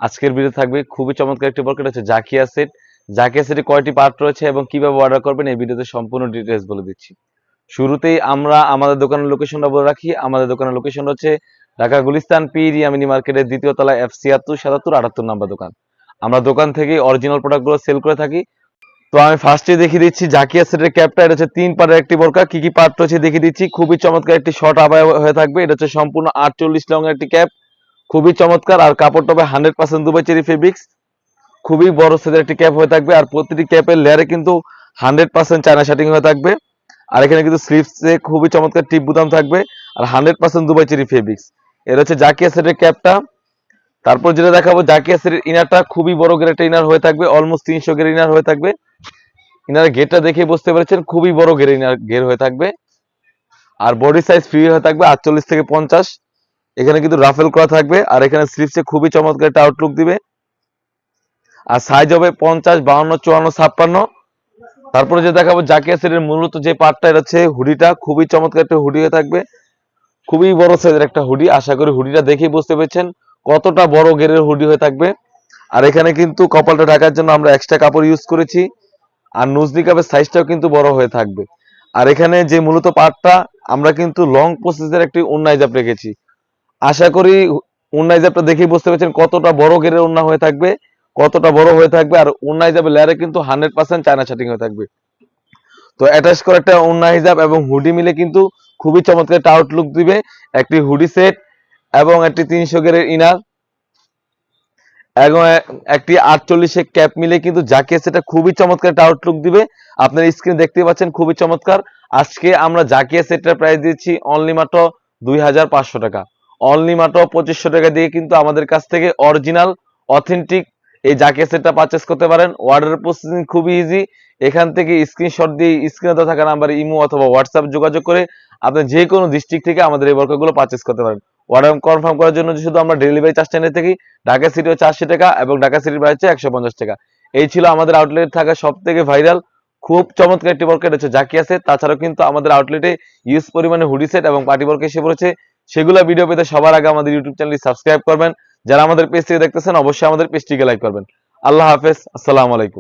আজকের ভিডিও থাকবে খুবই চমৎকার একটি বরকট হচ্ছে জাকিয়া সেট। জাকিয়া সেটে কয়টি পার্ট রয়েছে এবং কিভাবে অর্ডার করবেন এই ভিডিওতে সম্পূর্ণ ডিটেইলস বলে দিচ্ছি। শুরুতেই আমরা আমাদের দোকানের লোকেশনটা বলে রাখি। আমাদের দোকানের লোকেশন হচ্ছে ঢাকা গুলিস্তান পিডি মিনি মার্কেটের দ্বিতীয় তলায় F76 77 78 নাম্বার দোকান। আমরা দোকান থেকে অরিজিনাল প্রোডাক্টগুলো সেল করে থাকি। তো আমি ফার্স্টে দেখিয়ে দিচ্ছি জাকিয়া সেটের ক্যাপটা। এটা হচ্ছে 3 পার্টের একটি বোরকা। কি কি পার্ট রয়েছে দেখিয়ে দিচ্ছি। খুবই চমৎকার একটি শর্ট আবায়া হয়ে থাকবে। এটা হচ্ছে সম্পূর্ণ 48 লং একটি ক্যাপ, খুবই চমৎকার। আর কাপড়টা হবে 100% দুবাই চেরি ফেব্রিক্স, খুবই বড় সাইজের একটি ক্যাপ হয়ে থাকবে। আর প্রতিটি ক্যাপের লেয়ারে কিন্তু 100% চায়না শার্টিং হয়ে থাকবে। আর এখানে কিন্তু স্লিভসে খুবই চমৎকার টিপ বুতাম থাকবে আর 100% দুবাই চেরি ফেব্রিক্স। এর হচ্ছে জাকিয়া সেটের ক্যাপটা। তারপর যেটা দেখাবো জাকিয়া সেটের ইনারটা খুবই বড় গ্রেডের ইনার হয়ে থাকবে, অলমোস্ট 300 গ্রেড ইনার হয়ে থাকবে। ইনারের গেটটা দেখে বুঝতে পেরেছেন খুবই বড় গের ইনার গের হয়ে থাকবে। আর বডি সাইজ ফ্রি হয়ে থাকবে 48 থেকে 50। এখানে কিন্তু রাফেল করা থাকবে আর এখানে স্লিভসে খুবই চমৎকার একটা আউটলুক দিবে। আর সাইজ হবে 50, 52, 54, 56। তারপরে যে দেখাবো জাকিয়া সেটের মূলত যে পার্টটা, এটা হচ্ছে হুডিটা। খুবই চমৎকার একটা হুডি হয়ে থাকবে, খুবই বড় সাইজের একটা হুডি। আশা করি হুডিটা দেখেই বুঝতে পেরেছেন কতটা বড় গেরের হুডি হয়ে থাকবে। আর এখানে কিন্তু কপালটা ঢাকার জন্য আমরা এক্সট্রা কাপড় ইউজ করেছি। আর নুজনি কাপের সাইজটাও কিন্তু বড় হয়ে থাকবে। আর এখানে যে মূলত পার্টটা, আমরা কিন্তু লং প্রসেসের একটি ওন্না হিজাব রেখেছি। আশা করি ওন্না হিজাবটা দেখেই বুঝতে পেরেছেন কতটা বড় গেরের ওন্না হয়ে থাকবে, কতটা বড় হয়ে থাকবে। আর ওন্না হিজাবের লেয়ারে কিন্তু 100% চায়না শার্টিং হয়ে থাকবে। তো অ্যাটাচ করে একটা ওন্না হিজাব এবং হুডি মিলে কিন্তু খুবই চমৎকার একটা আউটলুক দিবে। একটি হুডি সেট এবং একটি 300 গ্রেডের ইনার এবং একটি 48 ক্যাপ মিলে কিন্তু জাকিয়া সেটটা খুবই চমৎকার একটা আউটলুক দিবে। আপনার স্ক্রিনে দেখতে পাচ্ছেন খুবই চমৎকার। আজকে আমরা জাকিয়া সেটটার প্রাইস দিচ্ছি অনলি মাত্র 2500 টাকা, অনলি মাত্র 2500 টাকা দিয়ে কিন্তু আমাদের কাছ থেকে অরিজিনাল অথেন্টিক এই জাকিয়া সেটটা পারচেস করতে পারেন। অর্ডার প্রসেসিং খুবই ইজি। এখান থেকে স্ক্রিনশট দিয়ে স্ক্রিনে দেওয়া থাকা নাম্বারে ইমো অথবা হোয়াটসঅ্যাপ যোগাযোগ করে আপনি যে কোনো ডিস্ট্রিক্ট থেকে আমাদের এই বরকাগুলো পারচেস করতে পারেন। অর্ডার কনফার্ম করার জন্য শুধু আমরা ডেলিভারি চার্জটা নিয়ে থাকি। ঢাকা সিটি হচ্ছে 80 টাকা এবং ঢাকা সিটির বাইরে হচ্ছে 150 টাকা। এই ছিল আমাদের আউটলেটে থাকা সব থেকে ভাইরাল খুব চমৎকার একটি বরকা, হচ্ছে জাকিয়া সেট। তাছাড়াও কিন্তু আমাদের আউটলেটে ইউজ পরিমাণে হুডি সেট এবং পার্টি বরকা এসে পড়েছে। সেগুলো ভিডিও পেতে সবার আগে আমাদের ইউটিউব চ্যানেলটি সাবস্ক্রাইব করবেন। যারা আমাদের পেজ থেকে দেখতেছেন অবশ্যই আমাদের পেজটিকে লাইক করবেন। আল্লাহ হাফেজ, আসসালামু আলাইকুম।